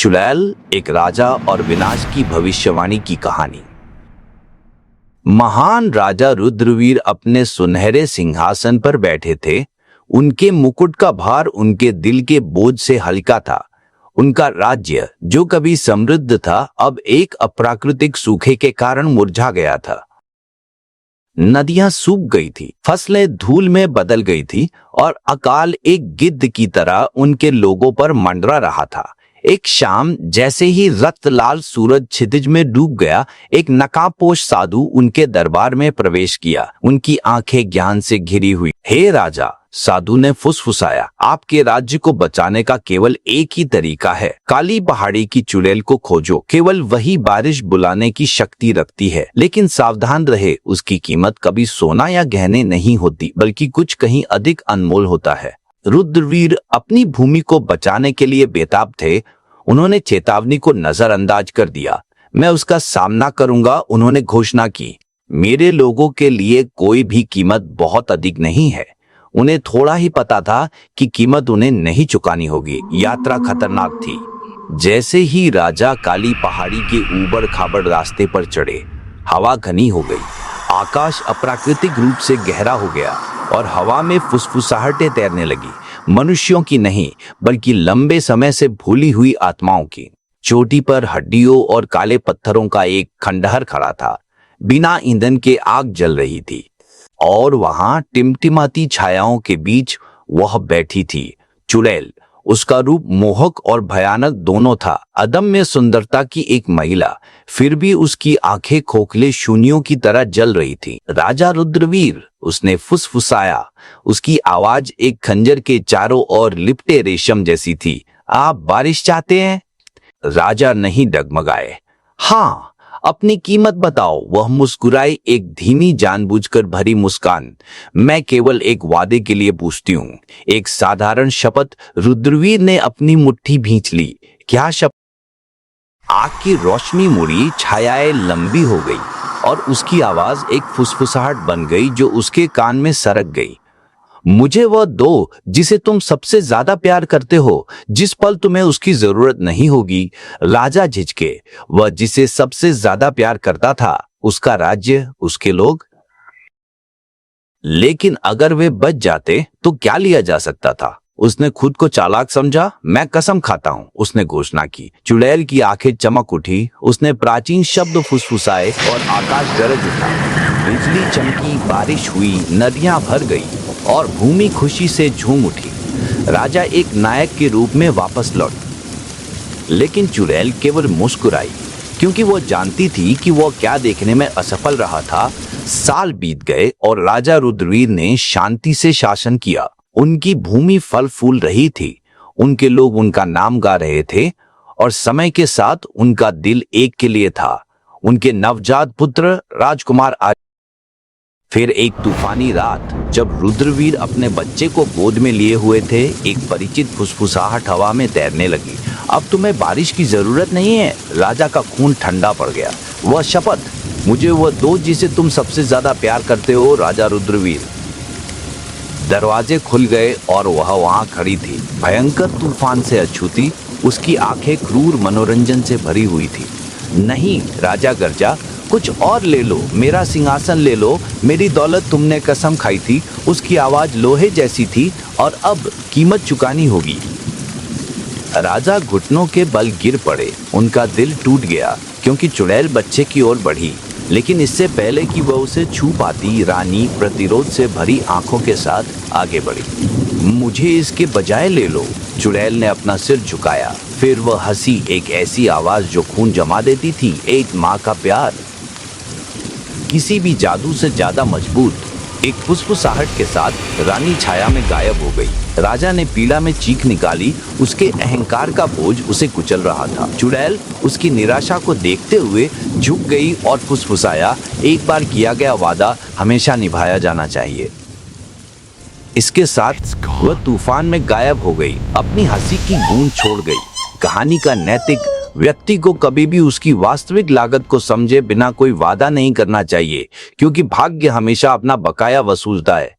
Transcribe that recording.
चुड़ैल, एक राजा और विनाश की भविष्यवाणी की कहानी। महान राजा रुद्रवीर अपने सुनहरे सिंहासन पर बैठे थे। उनके मुकुट का भार उनके दिल के बोझ से हल्का था। उनका राज्य, जो कभी समृद्ध था, अब एक अप्राकृतिक सूखे के कारण मुरझा गया था। नदियां सूख गई थी, फसलें धूल में बदल गई थी और अकाल एक गिद्ध की तरह उनके लोगों पर मंडरा रहा था। एक शाम जैसे ही रक्त लाल सूरज क्षितिज में डूब गया, एक नकाबपोश साधु उनके दरबार में प्रवेश किया। उनकी आंखें ज्ञान से घिरी हुई। हे राजा, साधु ने फुसफुसाया, आपके राज्य को बचाने का केवल एक ही तरीका है। काली पहाड़ी की चुड़ैल को खोजो। केवल वही बारिश बुलाने की शक्ति रखती है। लेकिन सावधान रहे, उसकी कीमत कभी सोना या गहने नहीं होती, बल्कि कुछ कहीं अधिक अनमोल होता है। रुद्रवीर अपनी भूमि को बचाने के लिए बेताब थे। उन्होंने चेतावनी को नजरअंदाज कर दिया। मैं उसका सामना करूंगा, उन्होंने घोषणा की। मेरे लोगों के लिए कोई भी कीमत बहुत अधिक नहीं है। उन्हें थोड़ा ही पता था कि कीमत उन्हें नहीं चुकानी होगी। यात्रा खतरनाक थी। जैसे ही राजा काली पहाड़ी के ऊबड़ खाबड़ रास्ते पर चढ़े, हवा घनी हो गई। आकाश अप्राकृतिक रूप से गहरा हो गया और हवा में फुसफुसाहटें तैरने लगी। मनुष्यों की नहीं, बल्कि लंबे समय से भूली हुई आत्माओं की। चोटी पर हड्डियों और काले पत्थरों का एक खंडहर खड़ा था। बिना ईंधन के आग जल रही थी और वहां टिमटिमाती छायाओं के बीच वह बैठी थी, चुड़ैल। उसका रूप मोहक और भयानक दोनों था। अदम्य सुंदरता की एक महिला, फिर भी उसकी आंखें खोखले शून्यों की तरह जल रही थी। राजा रुद्रवीर, उसने फुसफुसाया। उसकी आवाज एक खंजर के चारों ओर लिपटे रेशम जैसी थी। आप बारिश चाहते हैं? राजा नहीं डगमगाए। हाँ, अपनी कीमत बताओ, वह मुस्कुराई, एक धीमी जानबूझकर भरी मुस्कान। मैं केवल एक वादे के लिए पूछती हूँ, एक साधारण शपथ। रुद्रवीर ने अपनी मुट्ठी भींच ली। क्या शपथ? आग की रोशनी मुड़ी, छायाएं लंबी हो गई और उसकी आवाज एक फुसफुसाहट बन गई जो उसके कान में सरक गई। मुझे वह दो जिसे तुम सबसे ज्यादा प्यार करते हो, जिस पल तुम्हें उसकी जरूरत नहीं होगी। राजा झिझके। वह जिसे सबसे ज्यादा प्यार करता था, उसका राज्य, उसके लोग। लेकिन अगर वे बच जाते तो क्या लिया जा सकता था? उसने खुद को चालाक समझा। मैं कसम खाता हूं, उसने घोषणा की। चुड़ैल की आंखें चमक उठी। उसने प्राचीन शब्द फुसफुसाए और आकाश गरज उठा। बिजली चमकी, बारिश हुई, नदियां भर गई और भूमि खुशी से झूम उठी। राजा एक नायक के रूप में वापस लौट, लेकिन चुड़ैल केवल मुस्कुराई, क्योंकि वो जानती थी कि वो क्या देखने में असफल रहा था। साल बीत गए और राजा रुद्रवीर ने शांति से शासन किया। उनकी भूमि फल फूल रही थी। उनके लोग उनका नाम गा रहे थे और समय के साथ उनका दिल एक के लिए था। उनके नवजात पुत्र राजकुमार फिर एक तूफानी रात, जब रुद्रवीर अपने बच्चे को गोद में लिए हुए थे, एक परिचित फुसफुसाहट हवा में तैरने लगी। अब तुम्हें बारिश की जरूरत नहीं है। राजा का खून ठंडा पड़ गया। वह शपथ, मुझे वह दो जिसे तुम सबसे ज्यादा प्यार करते हो, राजा रुद्रवीर। दरवाजे खुल गए और वह वहां खड़ी थी, भयंकर तूफान से अछूती। उसकी आंखें क्रूर मनोरंजन से भरी हुई थी। नहीं, राजा गरजा, कुछ और ले लो, मेरा सिंहासन ले लो, मेरी दौलत तुमने कसम खाई थी। उसकी आवाज लोहे जैसी थी और अब कीमत चुकानी होगी। राजा घुटनों के बल गिर पड़े। उनका दिल टूट गया, क्योंकि चुड़ैल बच्चे की ओर बढ़ी। लेकिन इससे पहले कि वह उसे छू पाती, रानी प्रतिरोध से भरी आंखों के साथ आगे बढ़ी। मुझे इसके बजाय ले लो। चुड़ैल ने अपना सिर झुकाया। फिर वह हंसी, एक ऐसी आवाज जो खून जमा देती थी, एक माँ का प्यार, किसी भी जादू से ज्यादा मजबूत। एक फुसफुसाहट के साथ रानी छाया में गायब हो गई। राजा ने पीड़ा में चीख निकाली। उसके अहंकार का बोझ उसे कुचल रहा था। चुड़ैल उसकी निराशा को देखते हुए झुक गई और फुसफुसाया, एक बार किया गया वादा हमेशा निभाया जाना चाहिए। इसके साथ वह तूफान में गायब हो गई, अपनी हंसी की गूंज छोड़ गई। कहानी का नैतिक व्यक्ति को कभी भी उसकी वास्तविक लागत को समझे बिना कोई वादा नहीं करना चाहिए, क्योंकि भाग्य हमेशा अपना बकाया वसूलता है।